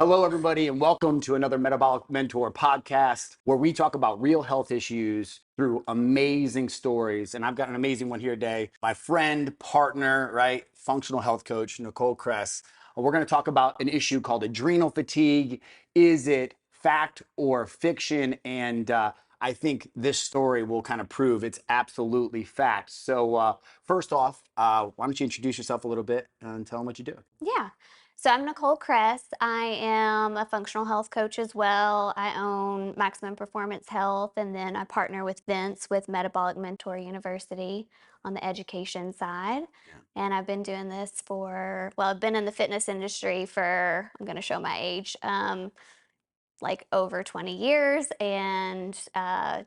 Hello, everybody, and welcome to another Metabolic Mentor podcast where we talk about real health issues through amazing stories. And I've got an amazing one here today. My friend, partner, right, functional health coach, Nicole Cress. We're going to talk about an issue called adrenal fatigue. Is it fact or fiction? And I think this story will kind of prove it's absolutely fact. So, first off, why don't you introduce yourself a little bit and tell them what you do? Yeah. So I'm Nicole Cress. I am a functional health coach as well. I own Maximum Performance Health, and then I partner with Vince with Metabolic Mentor University on the education side. And I've been doing this I've been in the fitness industry for, I'm going to show my age, like over 20 years, and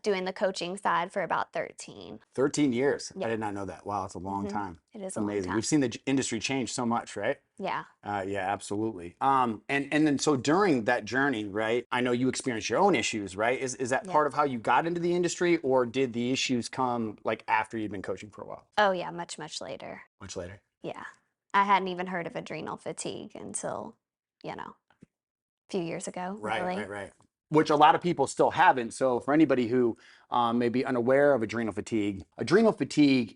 doing the coaching side for about 13. 13 years. Yeah. I did not know that. Wow, it's a long time. It is It's a long amazing. time. We've seen the industry change so much, right? Yeah. Yeah, absolutely. And then so during that journey, right? I know you experienced your own issues, right? Is that Yeah. part of how you got into the industry, or did the issues come like after you'd been coaching for a while? Oh, yeah, much, much later. Much later. Yeah. I hadn't even heard of adrenal fatigue until, a few years ago, Right, really. right, right. Which a lot of people still haven't. So, for anybody who may be unaware of adrenal fatigue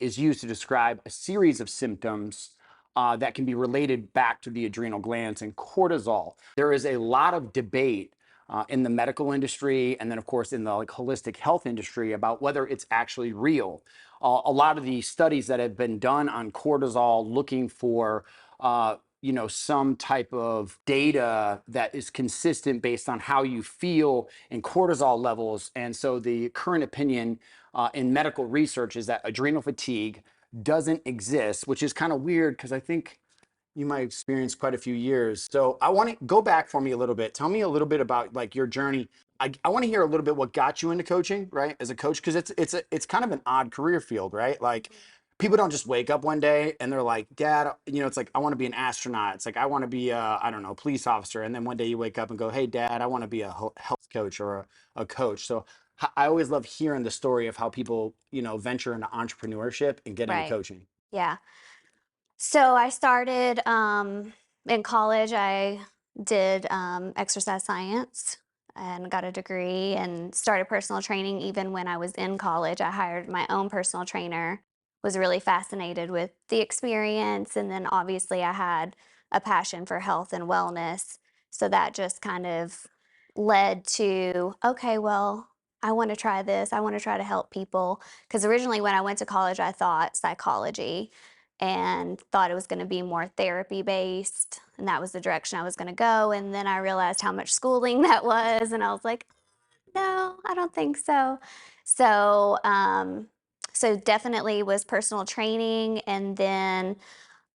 is used to describe a series of symptoms that can be related back to the adrenal glands and cortisol. There is a lot of debate in the medical industry and then, of course, in the holistic health industry about whether it's actually real. A lot of the studies that have been done on cortisol looking for some type of data that is consistent based on how you feel and cortisol levels. And so the current opinion in medical research is that adrenal fatigue doesn't exist, which is kind of weird because I think you might experience quite a few years. So I want to go back for me a little bit. Tell me a little bit about like your journey. I want to hear a little bit what got you into coaching, right? As a coach, because it's kind of an odd career field, right? Like people don't just wake up one day and they're like, Dad, it's like I want to be an astronaut. It's like I want to be a, I don't know, police officer. And then one day you wake up and go, Hey, Dad, I want to be a health coach or a coach. So I always love hearing the story of how people, venture into entrepreneurship and get into Right. coaching. Yeah. So I started in college. I did exercise science and got a degree and started personal training even when I was in college. I hired my own personal trainer, was really fascinated with the experience. And then obviously I had a passion for health and wellness. So that just kind of led to, okay, well, I want to try this. I want to try to help people. Because originally when I went to college, I thought psychology and thought it was going to be more therapy based, and that was the direction I was going to go. And then I realized how much schooling that was, and I was like, no, I don't think so. So definitely was personal training. And then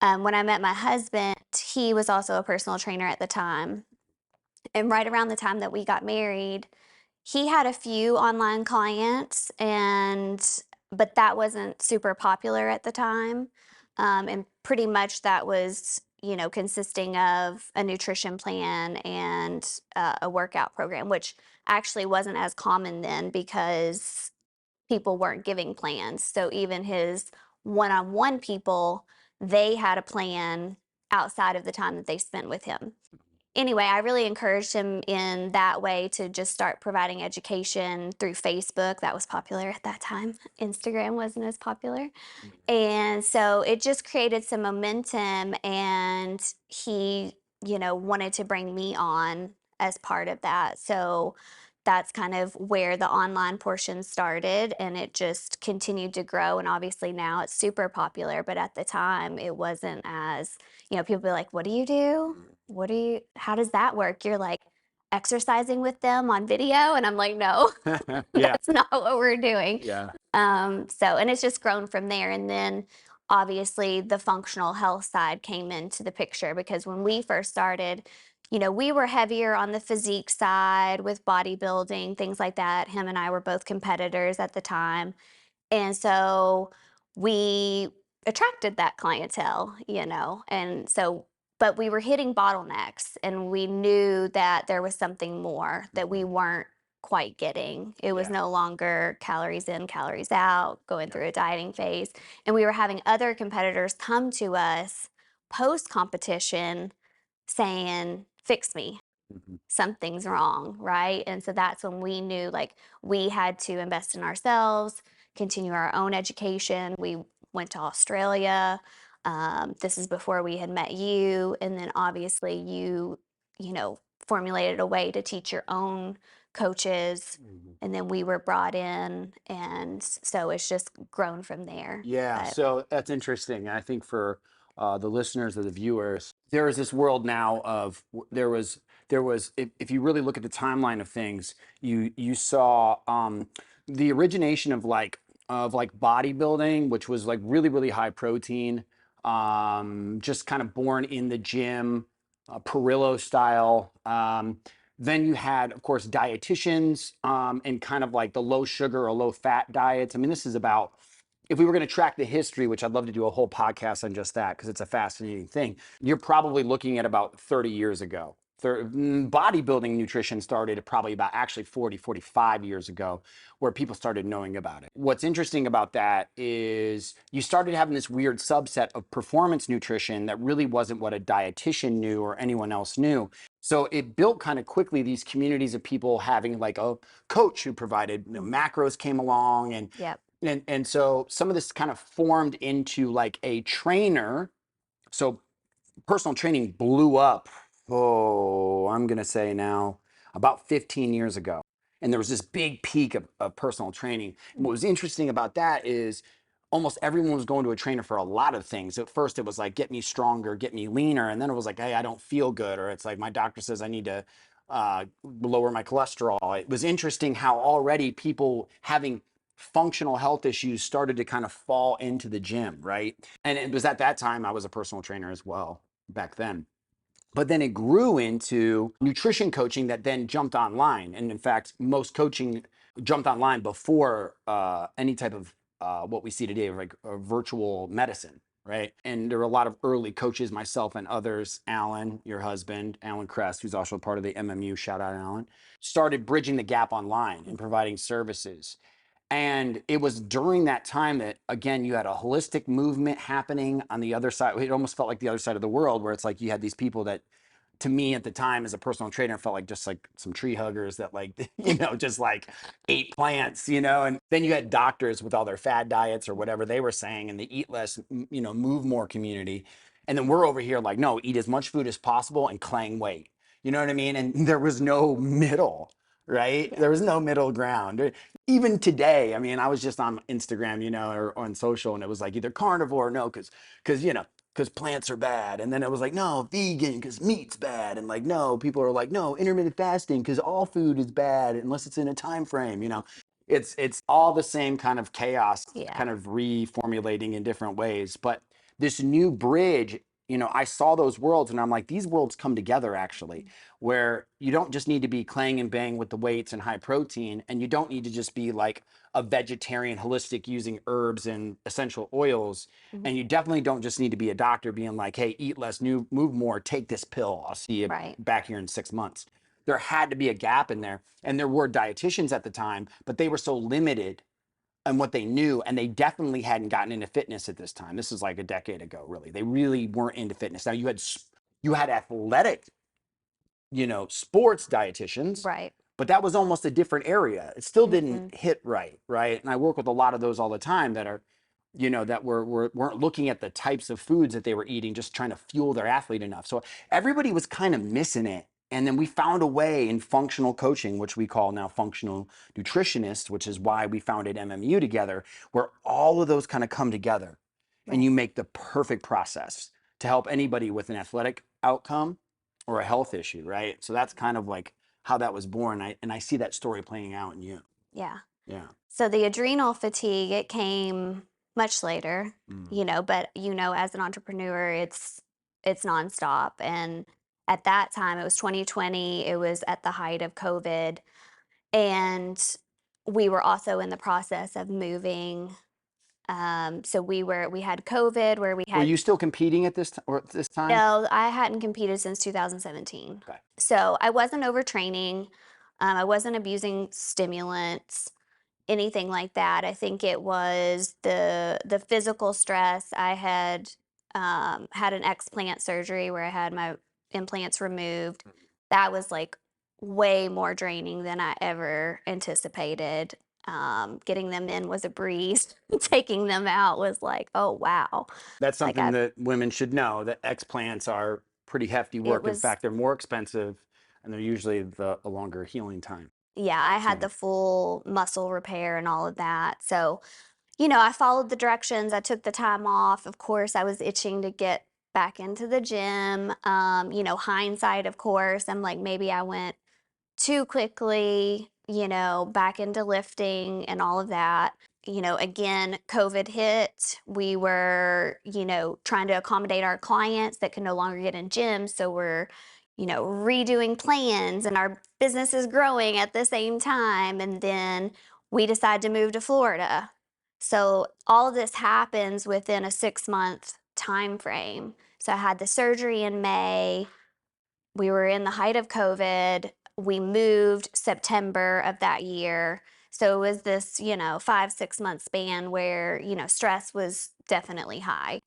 when I met my husband, he was also a personal trainer at the time. And right around the time that we got married, he had a few online clients, but that wasn't super popular at the time. And pretty much that was, consisting of a nutrition plan and a workout program, which actually wasn't as common then because people weren't giving plans. So even his one-on-one people, they had a plan outside of the time that they spent with him. Anyway, I really encouraged him in that way to just start providing education through Facebook. That was popular at that time. Instagram wasn't as popular. And so it just created some momentum, and he, wanted to bring me on as part of that. So that's kind of where the online portion started, and it just continued to grow. And obviously now it's super popular, but at the time it wasn't as, people be like, what do you do? How does that work? You're like exercising with them on video? And I'm like, no, Yeah. that's not what we're doing. Yeah. And it's just grown from there. And then obviously the functional health side came into the picture because when we first started, we were heavier on the physique side with bodybuilding, things like that. Him and I were both competitors at the time. And so we attracted that clientele, but we were hitting bottlenecks, and we knew that there was something more that we weren't quite getting. It was Yeah. no longer calories in, calories out, going through a dieting phase. And we were having other competitors come to us post competition saying, fix me. Mhm. something's wrong, right? And so that's when we knew like we had to invest in ourselves, continue our own education. We went to Australia. This is before we had met you. And then obviously you know, formulated a way to teach your own coaches. Mhm. And then we were brought in. And so it's just grown from there. Yeah, But so that's interesting. I think for the listeners or the viewers, there is this world now of there was if you really look at the timeline of things, you saw the origination of like bodybuilding, which was like really high protein, just kind of born in the gym, Perillo style. Then you had, of course, dietitians and kind of like the low sugar or low fat diets. I mean, this is about if we were going to track the history, which I'd love to do a whole podcast on just that because it's a fascinating thing, you're probably looking at about 30 years ago. Bodybuilding nutrition started probably about actually 40, 45 years ago, where people started knowing about it. What's interesting about that is you started having this weird subset of performance nutrition that really wasn't what a dietitian knew or anyone else knew. So it built kind of quickly these communities of people having like a coach who provided macros came along yep. and so some of this kind of formed into like a trainer. So personal training blew up, oh, I'm going to say now about 15 years ago. And there was this big peak of personal training. And what was interesting about that is almost everyone was going to a trainer for a lot of things. At first, it was like, get me stronger, get me leaner. And then it was like, hey, I don't feel good. Or it's like, my doctor says I need to lower my cholesterol. It was interesting how already people having functional health issues started to kind of fall into the gym, right? And it was at that time I was a personal trainer as well back then. But then it grew into nutrition coaching that then jumped online. And in fact, most coaching jumped online before any type of what we see today, like virtual medicine, right? And there were a lot of early coaches, myself and others, Alan, your husband, Alan Cress, who's also part of the MMU, shout out Alan, started bridging the gap online and providing services. And it was during that time that, again, you had a holistic movement happening on the other side. It almost felt like the other side of the world, where it's like you had these people that, to me at the time as a personal trainer, felt like just like some tree huggers that, like, just like ate plants, and then you had doctors with all their fad diets or whatever they were saying, and the eat less, move more community. And then we're over here like, no, eat as much food as possible and clang weight. You know what I mean? And there was no middle, right? Yeah. There was no middle ground even today. I mean, I was just on Instagram, or on social, and it was like either carnivore, no, because because plants are bad, and then it was like no, vegan because meat's bad, and like no, people are like no, intermittent fasting because all food is bad unless it's in a time frame. It's all the same kind of chaos, Yeah. kind of reformulating in different ways, but this new bridge. I saw those worlds and I'm like, these worlds come together actually, where you don't just need to be clang and bang with the weights and high protein, and you don't need to just be like a vegetarian holistic using herbs and essential oils, Mhm. and you definitely don't just need to be a doctor being like, hey, eat less, move more, take this pill, I'll see you Right. back here in 6 months. There had to be a gap in there, and there were dietitians at the time, but they were so limited and what they knew, and they definitely hadn't gotten into fitness at this time. This is like a decade ago, really. They really weren't into fitness. Now you had athletic, sports dietitians, Right. but that was almost a different area. It still didn't Mhm. hit right, right? And I work with a lot of those all the time that are, that weren't looking at the types of foods that they were eating, just trying to fuel their athlete enough. So everybody was kind of missing it. And then we found a way in functional coaching, which we call now functional nutritionists, which is why we founded MMU together, where all of those kind of come together and Right. you make the perfect process to help anybody with an athletic outcome or a health issue, right? So that's kind of like how that was born. And I see that story playing out in you. Yeah. Yeah. So the adrenal fatigue, it came much later, Mm. but as an entrepreneur, it's nonstop. And at that time, it was 2020, it was at the height of COVID. And we were also in the process of moving. So we had COVID where we Were had you still competing at this time? no, I hadn't competed since 2017. Okay. So I wasn't overtraining. I wasn't abusing stimulants, anything like that. I think it was the physical stress. I had had an explant surgery where I had my implants removed. that was like way more draining than I ever anticipated. Getting them in was a breeze. Taking them out was like, oh wow. That's Like something that women should know, that explants are pretty hefty it work. In was fact, they're more expensive and they're usually a longer healing time. yeah, I had So, the full muscle repair and all of that. So, I followed the directions. I took the time off. Of course, I was itching to get back into the gym. Hindsight, of course, I'm like, maybe I went too quickly, back into lifting and all of that. Again, COVID hit. We were, trying to accommodate our clients that can no longer get in gyms. So we're, redoing plans and our business is growing at the same time. And then we decide to move to Florida. So all of this happens within a 6-month time frame. So I had the surgery in May. We were in the height of COVID. We moved September of that year. So it was this, 5, 6 month span where, stress was definitely high.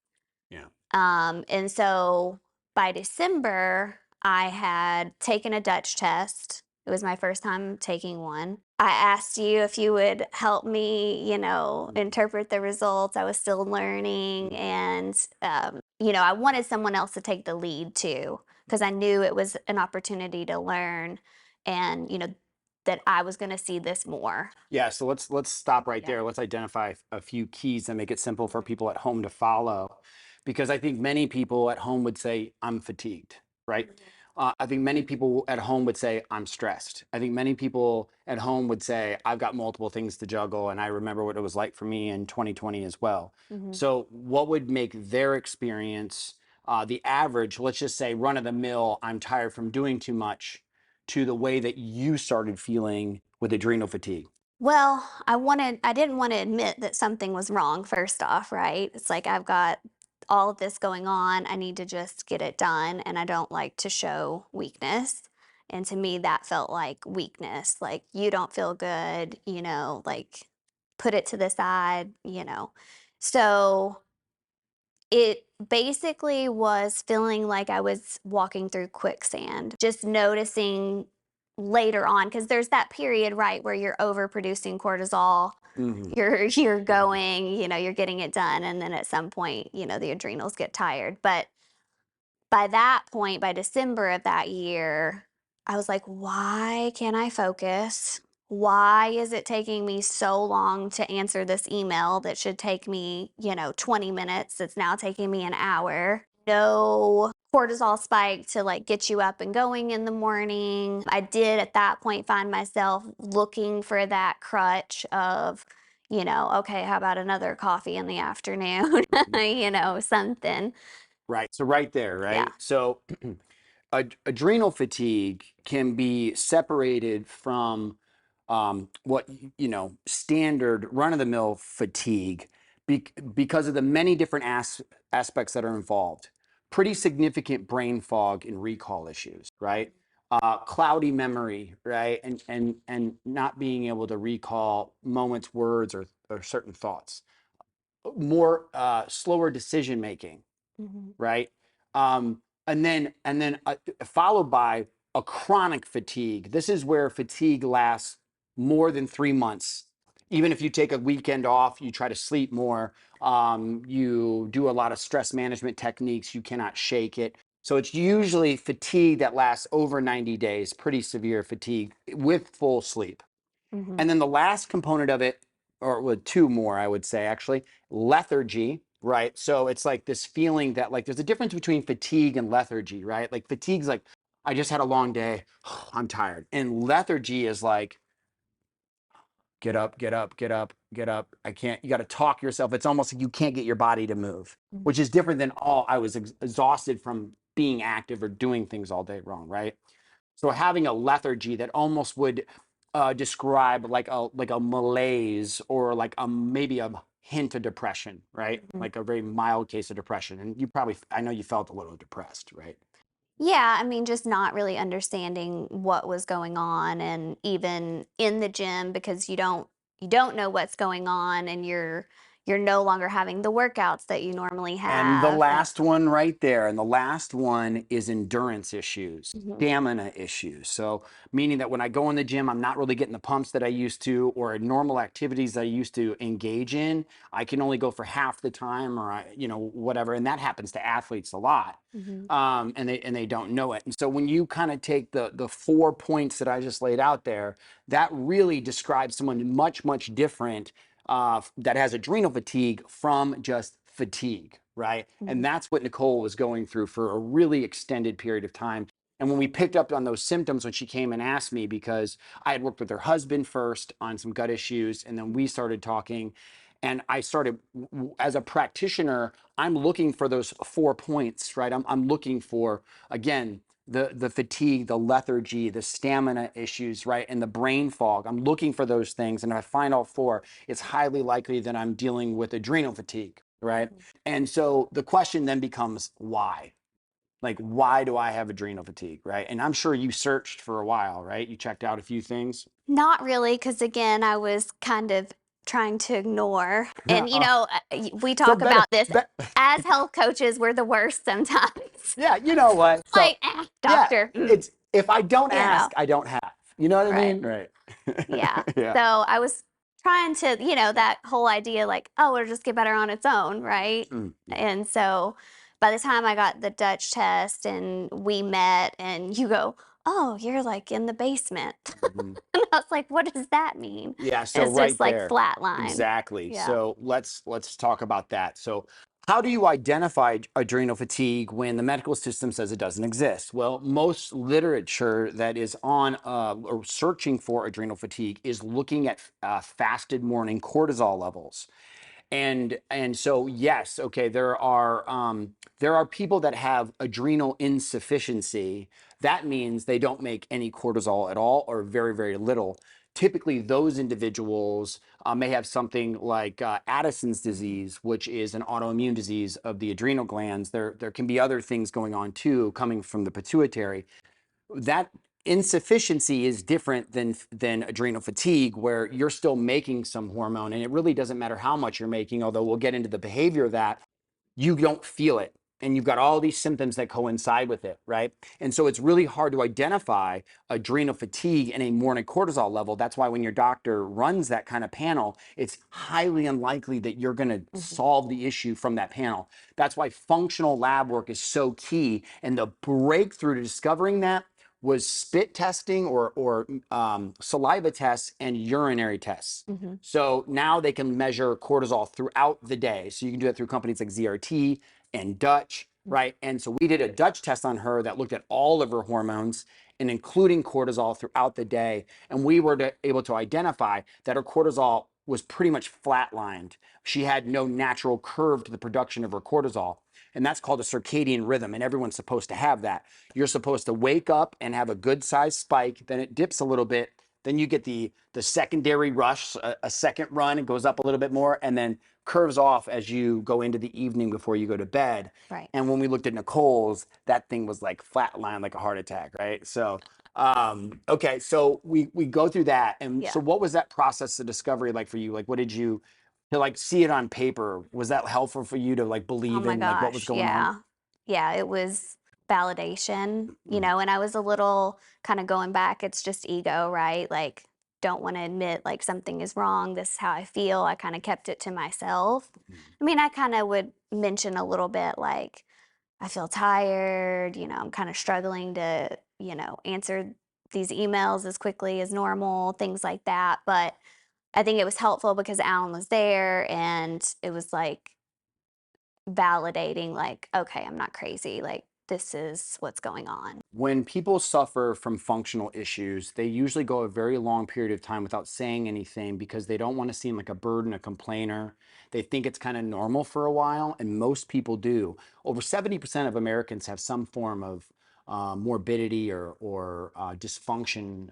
yeah. And so by December, I had taken a Dutch test. It was my first time taking one. I asked you if you would help me, interpret the results. I was still learning. And, I wanted someone else to take the lead too, because I knew it was an opportunity to learn and, that I was going to see this more. Yeah, so let's stop right Yeah. there. Let's identify a few keys and make it simple for people at home to follow, because I think many people at home would say, I'm fatigued, right? I think many people at home would say, I'm stressed. I think many people at home would say, I've got multiple things to juggle, and I remember what it was like for me in 2020 as well. Mm-hmm. So, what would make their experience, the average, let's just say run of the mill, I'm tired from doing too much, to the way that you started feeling with adrenal fatigue? Well, I didn't want to admit that something was wrong first off, right? It's like I've got all of this going on. I need to just get it done. And I don't like to show weakness. And to me, that felt like weakness. Like, you don't feel good, like put it to the side. So it basically was feeling like I was walking through quicksand, just noticing later on, because there's that period, right, where you're overproducing cortisol, Hmm. you're going, you're getting it done, and then at some point, the adrenals get tired. But by that point, by December of that year, I was like, why can't I focus? Why is it taking me so long to answer this email that should take me, 20 minutes? It's now taking me an hour. No cortisol spike to like get you up and going in the morning. I did at that point find myself looking for that crutch of, okay, how about another coffee in the afternoon? Something. Right. So right there, Yeah. right? So adrenal fatigue can be separated from what standard run-of-the-mill fatigue, because of the many different aspects that are involved. Pretty significant brain fog and recall issues, right? Cloudy memory, right? And not being able to recall moments, words, or certain thoughts. More slower decision making, Mhm. right? And then followed by a chronic fatigue. This is where fatigue lasts more than 3 months. Even if you take a weekend off, you try to sleep more, you do a lot of stress management techniques, you cannot shake it. So it's usually fatigue that lasts over 90 days, pretty severe fatigue with full sleep. Mhm. And then the last component of it, or well, two more, I would say actually, lethargy, right? So it's like this feeling that like there's a difference between fatigue and lethargy, right? Like fatigue's like, I just had a long day, I'm tired. And lethargy is like, get up, get up, get up, get up. I can't, you got to talk yourself. It's almost like you can't get your body to move, Mhm. which is different than I was exhausted from being active or doing things all day long, right? So having a lethargy that almost would describe like a malaise, or like maybe a hint of depression, right? Mhm. Like a very mild case of depression. And you probably, I know you felt a little depressed, right? Yeah, I mean, just not really understanding what was going on, and even in the gym, because you don't know what's going on, and you're you're no longer having the workouts that you normally And the have. last one right there, and the last one is endurance issues, Mhm. stamina issues. So, meaning that when I go in the gym, I'm not really getting the pumps that I used to, or normal activities that I used to engage in. I can only go for half the time, or whatever. And that happens to athletes a lot, Mhm. and they don't know it. And so, when you kind of take the 4 points that I just laid out there, that really describes someone much different that has adrenal fatigue from just fatigue, right? And Mhm. that's what Nicole was going through for a really extended period of time. And when we picked up on those symptoms, when she came and asked me, because I had worked with her husband first on some gut issues, and then we started talking. And I started, as a practitioner, I'm looking for those 4 points, right? I'm looking for, again, the fatigue, the lethargy, the stamina issues, right? And the brain fog. I'm looking for those things. And if I find all four, it's highly likely that I'm dealing with adrenal fatigue, right? Mhm. And so the question then becomes why? Like, why do I have adrenal fatigue, right? And I'm sure you searched for a while, right? You checked out a few things. Not really, because again, I was kind of trying to ignore. And, we So talk about this as health coaches, we're the worst sometimes. yeah, you know what? So Like, yeah, doctor, it's if I don't you know, ask, I don't have. You know what I right. mean? Right. Yeah. Yeah. So I was trying to, that whole idea like, oh, it'll just get better on its own, right? Yeah. And so by the time I got the Dutch test and we met and you go, oh, you're like in the basement. Mhm. And I was like, what does that mean? Yeah, And so it's just right like there. flatline. Exactly. Yeah. So let's talk about that. So how do you identify adrenal fatigue when the medical system says it doesn't exist? Well, most literature that is on or searching for adrenal fatigue is looking at fasted morning cortisol levels. And so yes, okay, there are people that have adrenal insufficiency. That means they don't make any cortisol at all or very little. Typically those individuals may have something like Addison's disease, which is an autoimmune disease of the adrenal glands. There can be other things going on too, coming from the pituitary. That insufficiency is different than adrenal fatigue, where you're still making some hormone, and it really doesn't matter how much you're making, although we'll get into the behavior of that. You don't feel it, and you've got all these symptoms that coincide with it, right? And so it's really hard to identify adrenal fatigue in a morning cortisol level. That's why when your doctor runs that kind of panel, it's highly unlikely that you're going to Mhm. solve the issue from that panel. That's why functional lab work is so key, and the breakthrough to discovering that was spit testing or saliva tests and urinary tests. Mhm. So now they can measure cortisol throughout the day. So you can do that through companies like ZRT and Dutch, right? And so we did a Dutch test on her that looked at all of her hormones and including cortisol throughout the day. And we were able to identify that her cortisol was pretty much flatlined. She had no natural curve to the production of her cortisol. And that's called a circadian rhythm. And everyone's supposed to have that. You're supposed to wake up and have a good sized spike, then it dips a little bit. Then you get the secondary rush, a second run, it goes up a little bit more, and then curves off as you go into the evening before you go to bed. Right. And when we looked at Nicole's, that thing was like flatline, like a heart attack, right? So, okay, so we go through that, and Yeah. so what was that process of discovery like for you? Like, what did you to like see it on paper? Was that helpful for you to like Oh believe my in like what was gosh. going on? Yeah. Yeah. It was validation, Mm, and I was a little kind of going back. It's just ego, right? Like, don't want to admit like something is wrong. This is how I feel. I kind of kept it to myself. mm, I mean, I kind of would mention a little bit like, I feel tired, I'm kind of struggling to, answer these emails as quickly as normal, things like that. But I think it was helpful because Alan was there and it was like validating, like, okay, I'm not crazy. Like, this is what's going on. When people suffer from functional issues, they usually go a very long period of time without saying anything because they don't want to seem like a burden, a complainer. They think it's kind of normal for a while, and most people do. Over 70% of Americans have some form of morbidity or dysfunction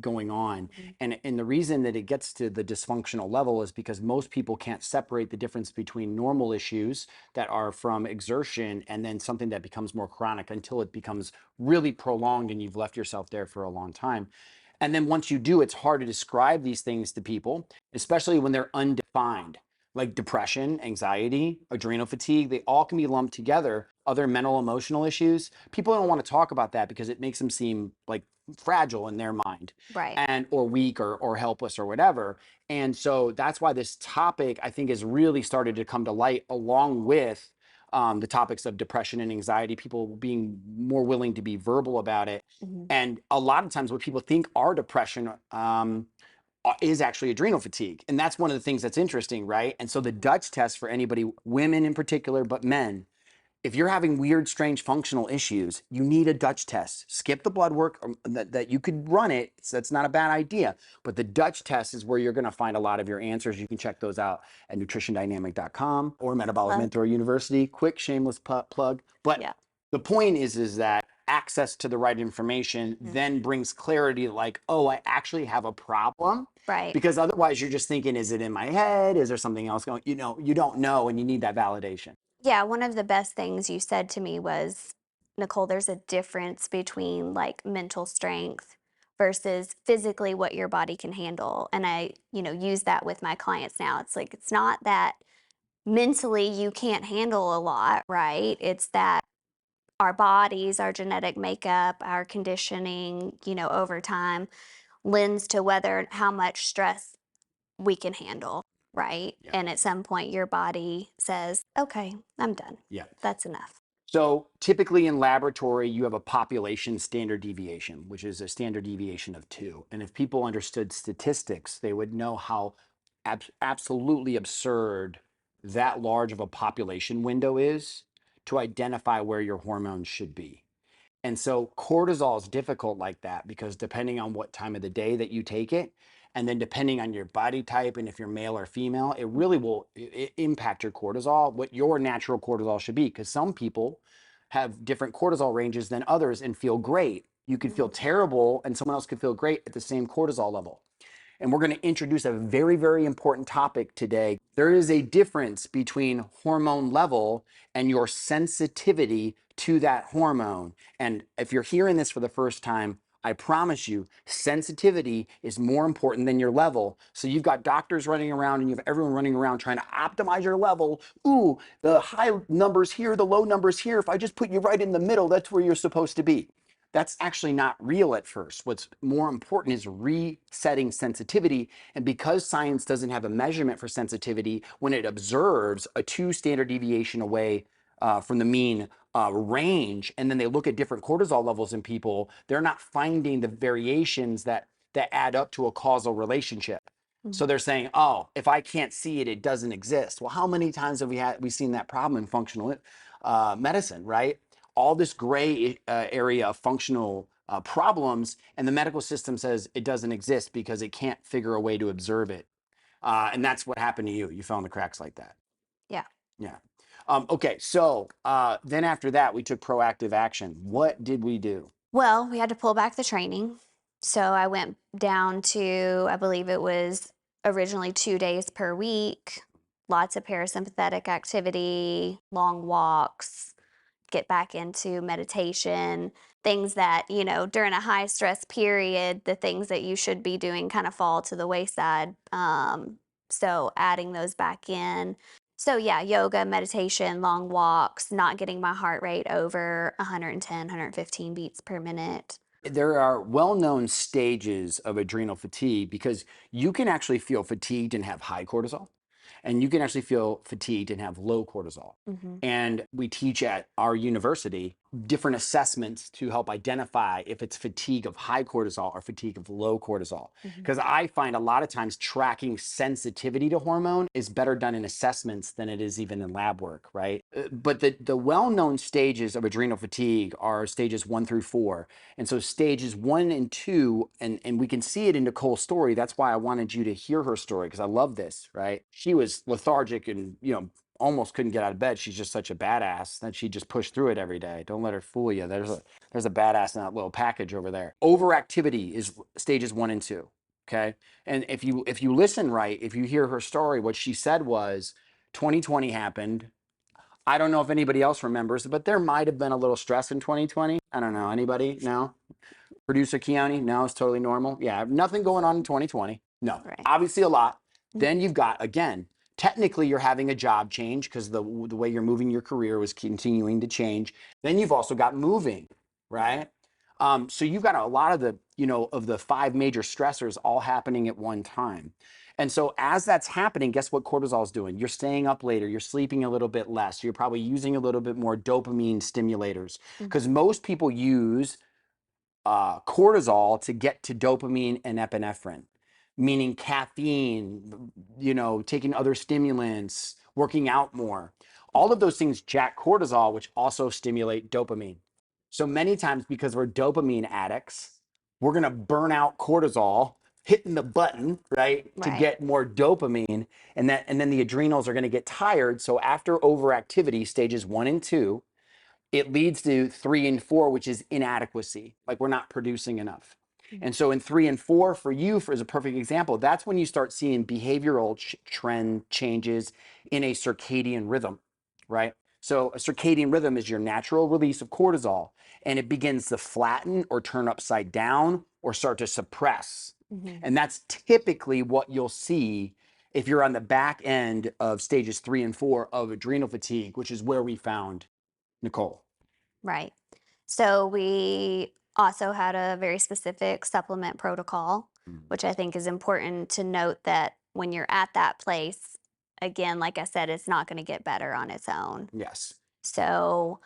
going on. Mhm. And the reason that it gets to the dysfunctional level is because most people can't separate the difference between normal issues that are from exertion and then something that becomes more chronic until it becomes really prolonged and you've left yourself there for a long time. And then once you do, it's hard to describe these things to people, especially when they're undefined. like depression, anxiety, adrenal fatigue, they all can be lumped together. Other mental, emotional issues, people don't want to talk about that because it makes them seem like fragile in their mind Right. and or weak or helpless or whatever. And so that's why this topic, I think, has really started to come to light along with the topics of depression and anxiety, people being more willing to be verbal about it. Mhm. And a lot of times what people think are depression is actually adrenal fatigue. And that's one of the things that's interesting, right? And so the Dutch test for anybody, women in particular, but men, if you're having weird, strange functional issues, you need a Dutch test. Skip the blood work that you could run it. So that's not a bad idea. But the Dutch test is where you're going to find a lot of your answers. You can check those out at nutritiondynamic.com or Metabolic Love. Mentor University. Quick, shameless plug. But Yeah. the point is that access to the right information then brings clarity like, oh, I actually have a problem. Right. Because otherwise you're just thinking, is it in my head? Is there something else going? You don't know and you need that validation. Yeah, one of the best things you said to me was, Nicole, there's a difference between like mental strength versus physically what your body can handle. And I, use that with my clients now. It's like, it's not that mentally you can't handle a lot, right? It's that our bodies, our genetic makeup, our conditioning, over time lends to whether how much stress we can handle, right? Yeah. And at some point, your body says, okay, I'm done. Yeah. That's enough. So typically in laboratory, you have a population standard deviation, which is a standard deviation of 2. And if people understood statistics, they would know how absolutely absurd that large of a population window is to identify where your hormones should be. And so cortisol is difficult like that because depending on what time of the day that you take it, and then depending on your body type and if you're male or female, it really will impact your cortisol, what your natural cortisol should be. Because some people have different cortisol ranges than others and feel great. You could feel terrible and someone else could feel great at the same cortisol level. And we're going to introduce a very, very important topic today. There is a difference between hormone level and your sensitivity to that hormone. And if you're hearing this for the first time, I promise you, sensitivity is more important than your level. So you've got doctors running around and you have everyone running around trying to optimize your level. Ooh, the high numbers here, the low numbers here. If I just put you right in the middle, that's where you're supposed to be. That's actually not real at first. What's more important is resetting sensitivity. And because science doesn't have a measurement for sensitivity, when it observes a 2 standard deviation away from the mean range, and then they look at different cortisol levels in people, they're not finding the variations that add up to a causal relationship. So they're saying, oh, if I can't see it, it doesn't exist. Well, how many times have we seen that problem in functional medicine, right? All this gray area of functional problems, and the medical system says it doesn't exist because it can't figure a way to observe it. And that's what happened to you. You fell in the cracks like that. Yeah. Yeah. Okay, so then after that, we took proactive action. What did we do? Well, we had to pull back the training. So I went down to, I believe it was originally 2 days per week, lots of parasympathetic activity, long walks, get back into meditation, things that, during a high stress period, the things that you should be doing kind of fall to the wayside. So adding those back in. So yeah, yoga, meditation, long walks, not getting my heart rate over 110, 115 beats per minute. There are well-known stages of adrenal fatigue because you can actually feel fatigued and have high cortisol, and you can actually feel fatigued and have low cortisol. Mm-hmm. And we teach at our university different assessments to help identify if it's fatigue of high cortisol or fatigue of low cortisol. Because I find a lot of times tracking sensitivity to hormone is better done in assessments than it is even in lab work, right? But the well-known stages of adrenal fatigue are stages 1 through 4. And so stages 1 and 2, and we can see it in Nicole's story. That's why I wanted you to hear her story, because I love this, right? She was lethargic and, almost couldn't get out of bed. She's just such a badass that she just pushed through it every day. Don't let her fool you. There's a badass in that little package over there. Overactivity is stages 1 and 2. Okay. And if you listen right, if you hear her story, what she said was 2020 happened. I don't know if anybody else remembers, but there might have been a little stress in 2020. I don't know. Anybody? No? Producer Keone? No, it's totally normal. Yeah, nothing going on in 2020. No, Right. obviously a lot. Then you've got, again, technically you're having a job change because the way you're moving your career was continuing to change. Then you've also got moving, right? So you've got a lot of the, of the 5 major stressors all happening at one time. And so as that's happening, guess what cortisol is doing? You're staying up later, you're sleeping a little bit less, you're probably using a little bit more dopamine stimulators because most people use cortisol to get to dopamine and epinephrine, meaning caffeine, taking other stimulants, working out more. All of those things jack cortisol, which also stimulate dopamine. So many times, because we're dopamine addicts, we're going to burn out cortisol, hitting the button, right, to Right. get more dopamine. And then the adrenals are going to get tired. So after overactivity, stages 1 and 2, it leads to 3 and 4, which is inadequacy. Like we're not producing enough. And so in 3 and 4, for you, as a perfect example, that's when you start seeing behavioral trend changes in a circadian rhythm, right? So a circadian rhythm is your natural release of cortisol, and it begins to flatten or turn upside down or start to suppress. And that's typically what you'll see if you're on the back end of stages 3 and 4 of adrenal fatigue, which is where we found Nicole. Right. So we also had a very specific supplement protocol, which I think is important to note that when you're at that place, again, like I said, it's not going to get better on its own. Yes, So,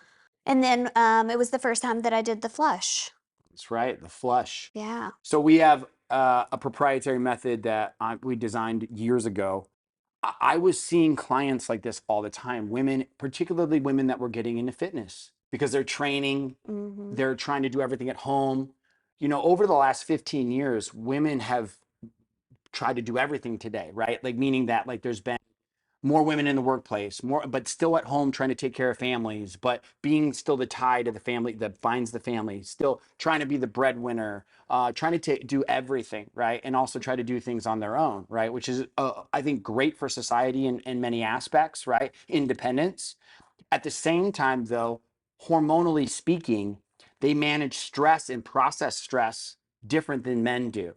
and then it was the first time that I did the flush. that's right. The flush. Yeah. So we have a proprietary method that we designed years ago. I was seeing clients like this all the time, women, particularly women that were getting into fitness because they're training, Hmm. they're trying to do everything at home. Over the last 15 years, women have tried to do everything today, right? Like meaning that like there's been more women in the workplace, more, but still at home trying to take care of families, but being still the tie to the family that binds the family, still trying to be the breadwinner, trying to do everything, right? And also try to do things on their own, right? Which is, I think, great for society in many aspects, right? Independence. At the same time, though, hormonally speaking, they manage stress and process stress different than men do.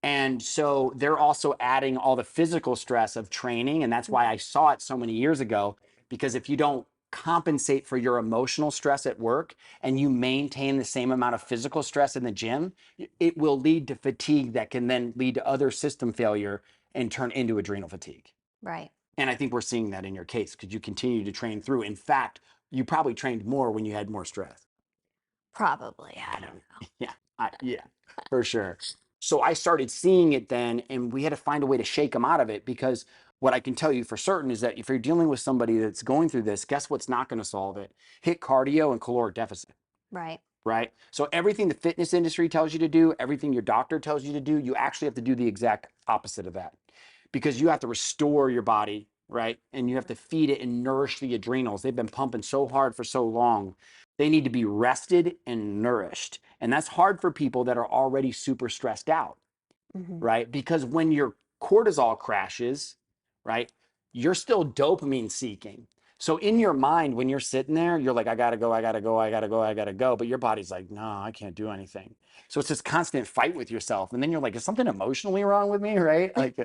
And so they're also adding all the physical stress of training. And that's why I saw it so many years ago, because if you don't compensate for your emotional stress at work and you maintain the same amount of physical stress in the gym, it will lead to fatigue that can then lead to other system failure and turn into adrenal fatigue. Right. And I think we're seeing that in your case because you continue to train through. In fact, you probably trained more when you had more stress. Probably. I don't know. Yeah, for sure. So I started seeing it then, and we had to find a way to shake them out of it because what I can tell you for certain is that if you're dealing with somebody that's going through this, guess what's not going to solve it? Hit cardio and caloric deficit, Right. right? So everything the fitness industry tells you to do, everything your doctor tells you to do, you actually have to do the exact opposite of that because you have to restore your body, right? And you have to feed it and nourish the adrenals. They've been pumping so hard for so long. They need to be rested and nourished. And that's hard for people that are already super stressed out, Hmm. right? Because when your cortisol crashes, right, you're still dopamine seeking. So in your mind, when you're sitting there, you're like, I gotta go, I gotta go, I gotta go, I gotta go. But your body's like, no, I can't do anything. So it's this constant fight with yourself. And then you're like, is something emotionally wrong with me, right? Like,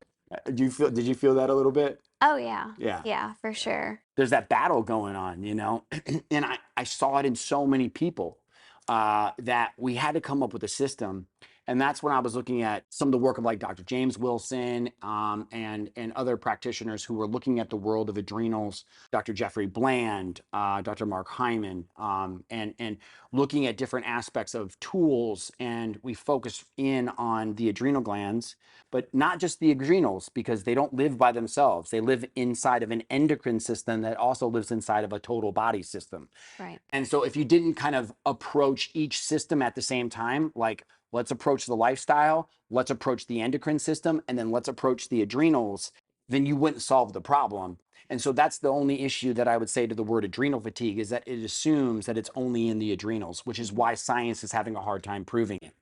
did you feel that a little bit? Oh, yeah. Yeah. Yeah, for sure. There's that battle going on, and I saw it in so many people that we had to come up with a system. And that's when I was looking at some of the work of like Dr. James Wilson and other practitioners who were looking at the world of adrenals, Dr. Jeffrey Bland, Dr. Mark Hyman, and looking at different aspects of tools. And we focused in on the adrenal glands, but not just the adrenals, because they don't live by themselves. They live inside of an endocrine system that also lives inside of a total body system. Right. And so if you didn't kind of approach each system at the same time, like let's approach the lifestyle, let's approach the endocrine system, and then let's approach the adrenals, then you wouldn't solve the problem. And so that's the only issue that I would say to the word adrenal fatigue is that it assumes that it's only in the adrenals, which is why science is having a hard time proving it.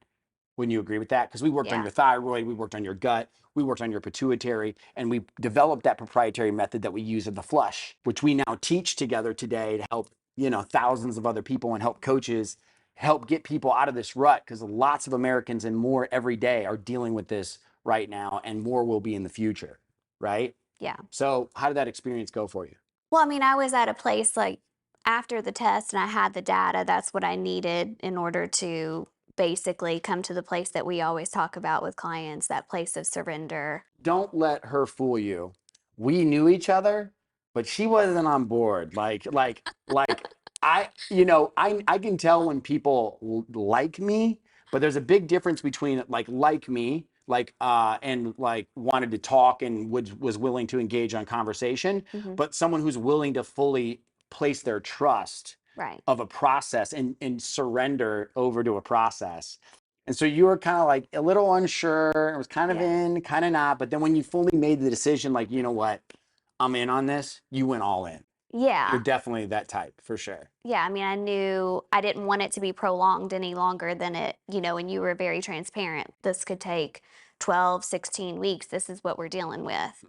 Wouldn't you agree with that? Because we worked on Yeah. your thyroid, we worked on your gut, we worked on your pituitary, and we developed that proprietary method that we use in the flush, which we now teach together today to help, thousands of other people and help coaches help get people out of this rut because lots of Americans and more every day are dealing with this right now and more will be in the future, right? Yeah. So how did that experience go for you? Well, I mean, I was at a place like after the test and I had the data, that's what I needed in order to basically come to the place that we always talk about with clients, that place of surrender. Don't let her fool you. We knew each other, but she wasn't on board. Like I can tell when people like me, but there's a big difference between like me, and like wanted to talk and was willing to engage on conversation, Hmm. but someone who's willing to fully place their trust Right. of a process and surrender over to a process. And so you were kind of like a little unsure. It was kind of Yeah. in, kind of not. But then when you fully made the decision, like, you know what, I'm in on this, you went all in. You're Yeah. definitely that type for sure. Yeah. I mean, I knew I didn't want it to be prolonged any longer than it, and you were very transparent. This could take 12, 16 weeks. This is what we're dealing with.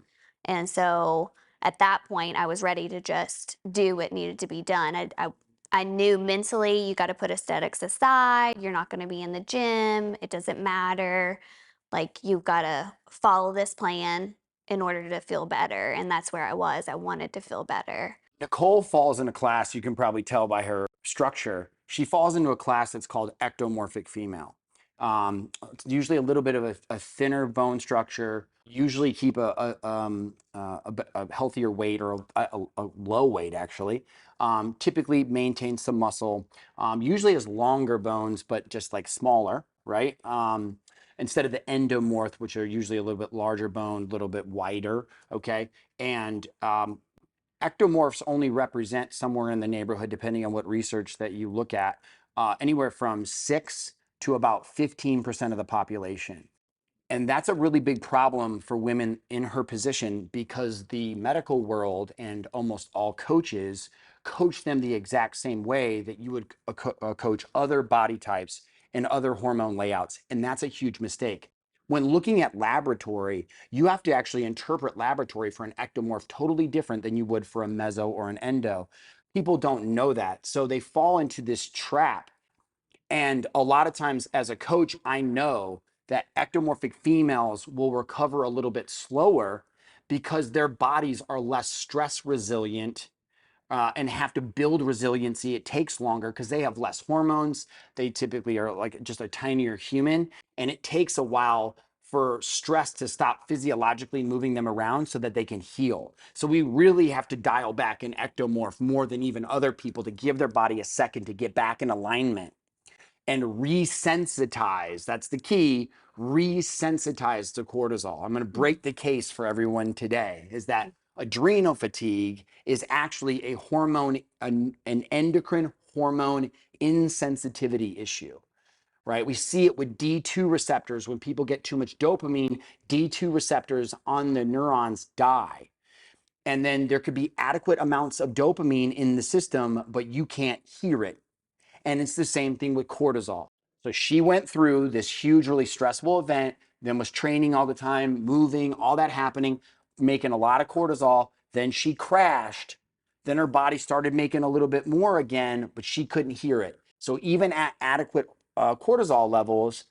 And so at that point, I was ready to just do what needed to be done. I knew mentally you got to put aesthetics aside. You're not going to be in the gym. It doesn't matter. Like, you've got to follow this plan in order to feel better. And that's where I was. I wanted to feel better. Nicole falls in a class, you can probably tell by her structure. She falls into a class that's called ectomorphic female. It's usually a little bit of a thinner bone structure, usually keep a healthier weight or a low weight, actually. Typically maintain some muscle, usually has longer bones, but just like smaller, right? Instead of the endomorph, which are usually a little bit larger bone, a little bit wider, okay? And ectomorphs only represent somewhere in the neighborhood, depending on what research that you look at, anywhere from 6 to about 15% of the population. And that's a really big problem for women in her position because the medical world and almost all coaches coach them the exact same way that you would coach other body types and other hormone layouts. And that's a huge mistake. When looking at laboratory, you have to actually interpret laboratory for an ectomorph totally different than you would for a meso or an endo. People don't know that. So they fall into this trap, and a lot of times as a coach, I know that ectomorphic females will recover a little bit slower because their bodies are less stress resilient, and have to build resiliency. It takes longer because they have less hormones. They typically are like just a tinier human. And it takes a while for stress to stop physiologically moving them around so that they can heal. So we really have to dial back an ectomorph more than even other people to give their body a second to get back in alignment and resensitize. That's the key. Resensitize to cortisol. I'm going to break the case for everyone today is that adrenal fatigue is actually a hormone, an endocrine hormone insensitivity issue, right? We see it with D2 receptors. When people get too much dopamine, D2 receptors on the neurons die. And then there could be adequate amounts of dopamine in the system, but you can't hear it. And it's the same thing with cortisol. So she went through this huge, really stressful event, then was training all the time, moving, all that happening, making a lot of cortisol. Then she crashed. Then her body started making a little bit more again, but she couldn't hear it. So even at adequate cortisol levels,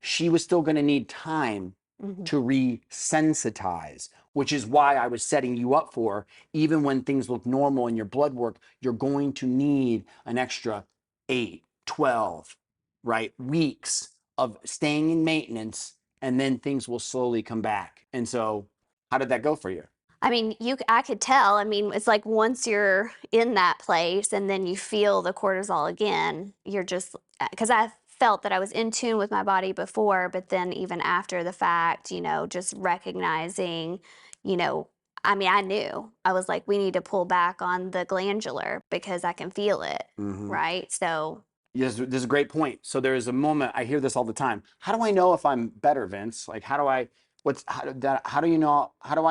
she was still going to need time Hmm. to resensitize, which is why I was setting you up for, even when things look normal in your blood work, you're going to need an extra 8, 12, right, weeks of staying in maintenance, and then things will slowly come back. And so, how did that go for you? I mean, I could tell. I mean, it's like once you're in that place and then you feel the cortisol again, you're just, because I felt that I was in tune with my body before, but then even after the fact, just recognizing, you know, I mean, I knew. I was like, we need to pull back on the glandular because I can feel it, Mm-hmm. right? So, Yes, this is a great point. So there is a moment, I hear this all the time. How do I know if I'm better, Vince? Like, how do I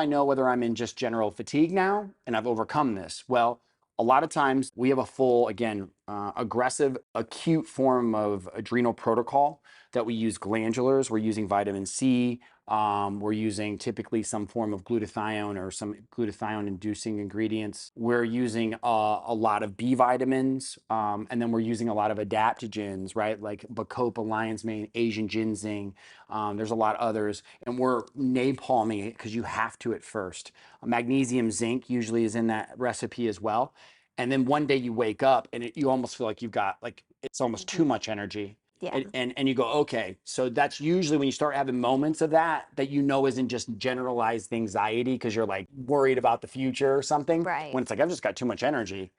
know whether I'm in just general fatigue now and I've overcome this? Well, a lot of times we have a full, again, aggressive, acute form of adrenal protocol that we use glandulars. We're using vitamin C. We're using typically some form of glutathione or some glutathione inducing ingredients. We're using a lot of B vitamins, and then we're using a lot of adaptogens, right? Like Bacopa, lion's mane, Asian ginseng. There's a lot of others, and we're napalming it because you have to at first. Magnesium, zinc usually is in that recipe as well. And then one day you wake up and you almost feel like you've got like it's almost too much energy. Yeah. And you go, okay, so that's usually when you start having moments of that you know isn't just generalized anxiety because you're like worried about the future or something. Right. When it's like I've just got too much energy,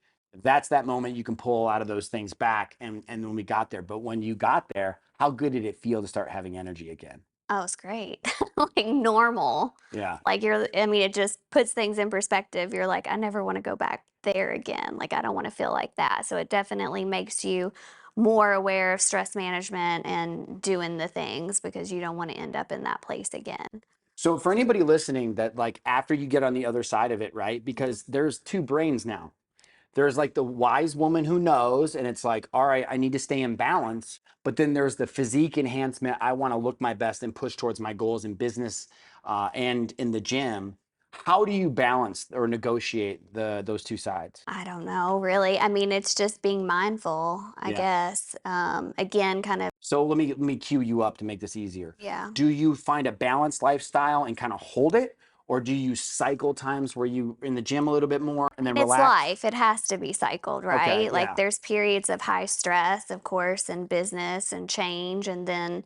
that's that moment you can pull out of those things back. And when we got there, but when you got there, how good did it feel to start having energy again? Oh, it's great. Like normal. Yeah. Like I mean, it just puts things in perspective. You're like, I never want to go back there again. Like, I don't want to feel like that. So it definitely makes you more aware of stress management and doing the things because you don't want to end up in that place again. So for anybody listening that like after you get on the other side of it, right? Mhm. Because there's two brains now. There's like the wise woman who knows, and it's like, all right, I need to stay in balance. But then there's the physique enhancement. I want to look my best and push towards my goals in business and in the gym. How do you balance or negotiate those two sides? I don't know, really. I mean, it's just being mindful, I Yeah. guess. Again, kind of, So let me cue you up to make this easier. yeah. Do you find a balanced lifestyle and kind of hold it, or do you cycle times where you in the gym a little bit more and then It's relax? life. It has to be cycled, Okay, right? Like yeah, there's periods of high stress, of course, and business and change. And then,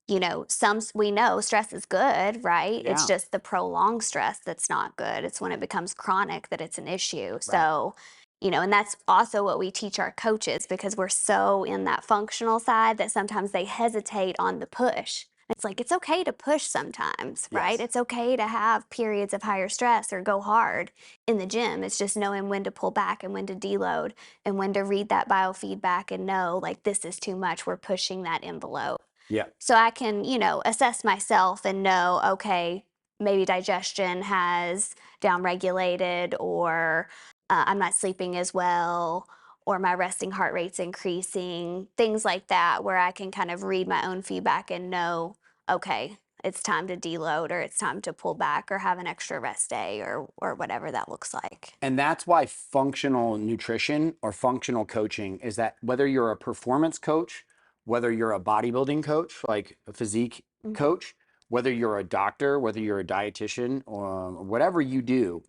we know stress is good, right? It's yeah, just the prolonged stress that's not good. It's when it becomes chronic that it's an issue. right. So, and that's also what we teach our coaches because we're so in that functional side that sometimes they hesitate on the push. It's like it's okay to push sometimes, right? Yes. It's okay to have periods of higher stress or go hard in the gym. It's just knowing when to pull back and when to deload and when to read that biofeedback and know like this is too much. We're pushing that envelope. Yeah. So I can, assess myself and know, okay, maybe digestion has downregulated, or I'm not sleeping as well, or my resting heart rate's increasing, things like that, where I can kind of read my own feedback and know, okay, it's time to deload, or it's time to pull back, or have an extra rest day, or whatever that looks like. And that's why functional nutrition or functional coaching is that whether you're a performance coach, whether you're a bodybuilding coach, like a physique Mhm. coach, whether you're a doctor, whether you're a dietitian, or whatever you do,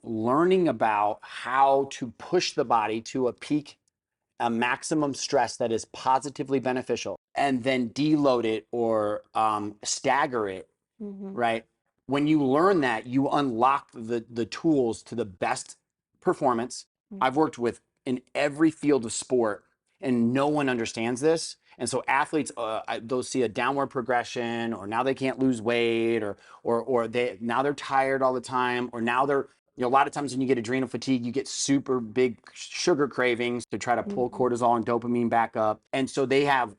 learning about how to push the body to a peak, a maximum stress that is positively beneficial, and then deload it or stagger it, Mhm. right? When you learn that, you unlock the tools to the best performance. Mhm. I've worked with in every field of sport, and no one understands this. And so athletes, they'll see a downward progression, or now they can't lose weight, or they now they're tired all the time, or now they're a lot of times when you get adrenal fatigue, you get super big sugar cravings to try to pull Mhm. cortisol and dopamine back up, and so they have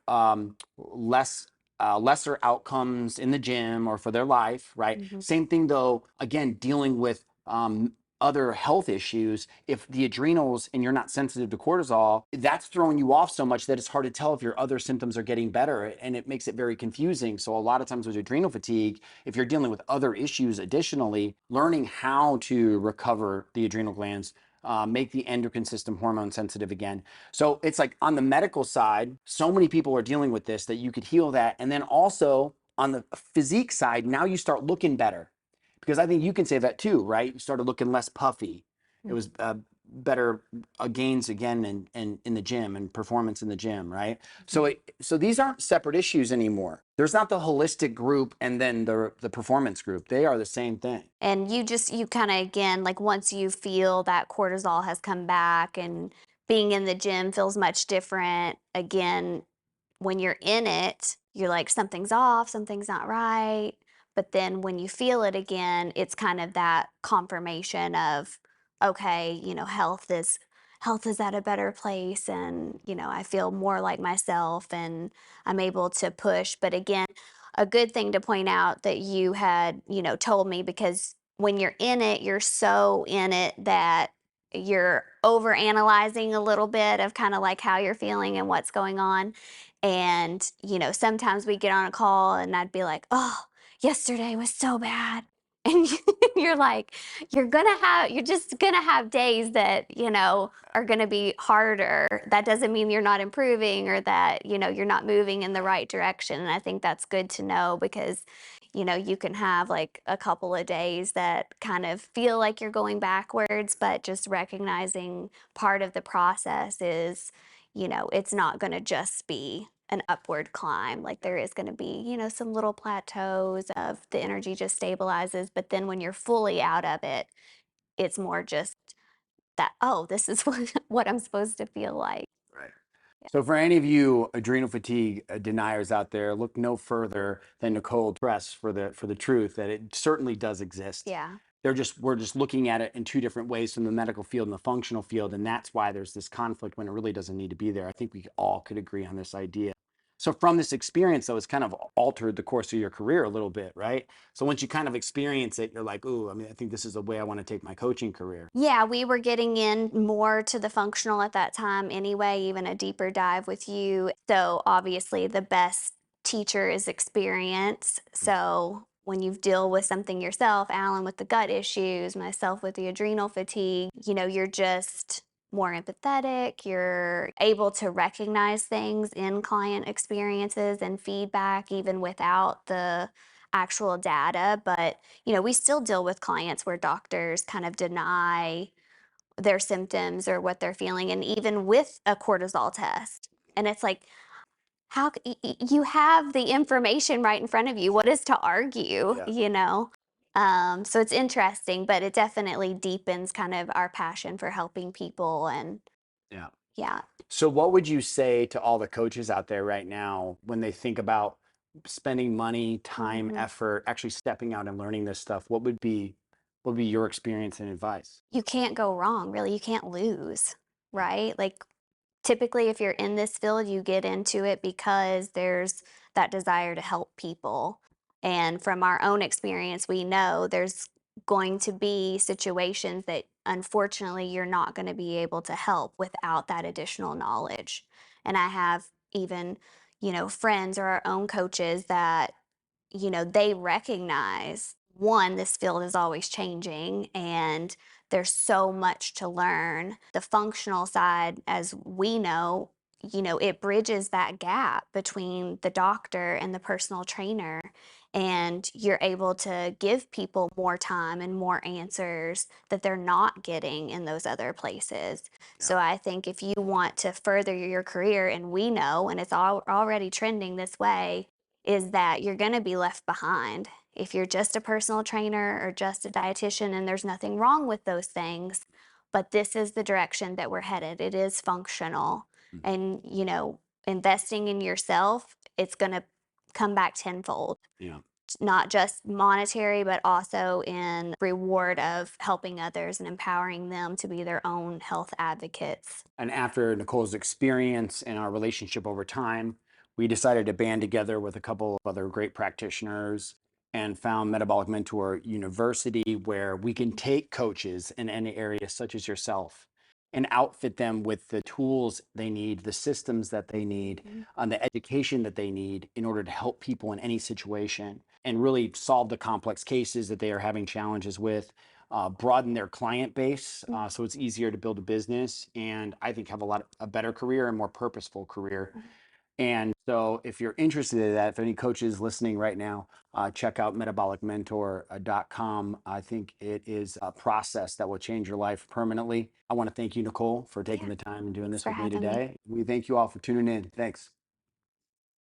lesser outcomes in the gym or for their life, right? Mhm. Same thing though, again, dealing with other health issues. If the adrenals and you're not sensitive to cortisol, that's throwing you off so much that it's hard to tell if your other symptoms are getting better, and it makes it very confusing. So a lot of times with adrenal fatigue, if you're dealing with other issues additionally, learning how to recover the adrenal glands, make the endocrine system hormone sensitive again. So it's like on the medical side, so many people are dealing with this that you could heal that. And then also on the physique side, now you start looking better, because I think you can say that too, right? You started looking less puffy. It was better gains again in the gym and performance in the gym, right? So these aren't separate issues anymore. There's not the holistic group and then the performance group. They are the same thing. And you kind of, again, like once you feel that cortisol has come back and being in the gym feels much different, again, when you're in it, you're like, something's off, something's not right. But then when you feel it again, it's kind of that confirmation of, okay, health is at a better place, and I feel more like myself and I'm able to push. But again, a good thing to point out that you had, told me, because when you're in it, you're so in it that you're over analyzing a little bit of kind of like how you're feeling and what's going on. And, sometimes we get on a call and I'd be like, "Oh, yesterday was so bad." And you're like, you're just gonna have days that, are gonna be harder. That doesn't mean you're not improving or that, you're not moving in the right direction. And I think that's good to know because, you can have like a couple of days that kind of feel like you're going backwards, but just recognizing part of the process is, it's not going to just be an upward climb. Like there is going to be, some little plateaus of the energy just stabilizes. But then when you're fully out of it, it's more just that, oh, this is what I'm supposed to feel like. Right. Yeah. So for any of you adrenal fatigue deniers out there, look no further than Nicole Cress for the truth that it certainly does exist. Yeah. We're just looking at it in two different ways from the medical field and the functional field, and that's why there's this conflict when it really doesn't need to be there. I think we all could agree on this idea. So from this experience, though, it's kind of altered the course of your career a little bit, right? So once you kind of experience it, you're like, ooh, I mean, I think this is the way I want to take my coaching career. Yeah, we were getting in more to the functional at that time anyway, even a deeper dive with you. So obviously the best teacher is experience. So when you deal with something yourself, Alan with the gut issues, myself with the adrenal fatigue, you're just more empathetic. You're able to recognize things in client experiences and feedback even without the actual data. But we still deal with clients where doctors kind of deny their symptoms or what they're feeling, and even with a cortisol test. And it's like, you have the information right in front of you. What is to argue, Yeah. So it's interesting, but it definitely deepens kind of our passion for helping people. And Yeah. yeah. So what would you say to all the coaches out there right now when they think about spending money, time, Mhm. effort, actually stepping out and learning this stuff? What would be your experience and advice? You can't go wrong, really. You can't lose, right? Like typically, if you're in this field, you get into it because there's that desire to help people. And from our own experience, we know there's going to be situations that unfortunately you're not going to be able to help without that additional knowledge. And I have even, friends or our own coaches that they recognize one, this field is always changing and there's so much to learn. The functional side, as we know, it bridges that gap between the doctor and the personal trainer. And you're able to give people more time and more answers that they're not getting in those other places. Yeah. So I think if you want to further your career, and we know, and it's already trending this way, is that you're going to be left behind. If you're just a personal trainer or just a dietitian, and there's nothing wrong with those things, but this is the direction that we're headed. It is functional. Mhm. And, investing in yourself, it's going to come back tenfold, Yeah. not just monetary, but also in reward of helping others and empowering them to be their own health advocates. And after Nicole's experience and our relationship over time, we decided to band together with a couple of other great practitioners and found Metabolic Mentor University, where we can take coaches in any area, such as yourself, and outfit them with the tools they need, the systems that they need, Mhm. and the education that they need in order to help people in any situation and really solve the complex cases that they are having challenges with, broaden their client base, so it's easier to build a business, and I think have a better career and more purposeful career. Mhm. And so if you're interested in that, if any coaches listening right now, check out metabolicmentor.com. I think it is a process that will change your life permanently. I want to thank you, Nicole, for taking Yeah. the time and doing Thanks this for with me having me. today. We thank you all for tuning in. Thanks.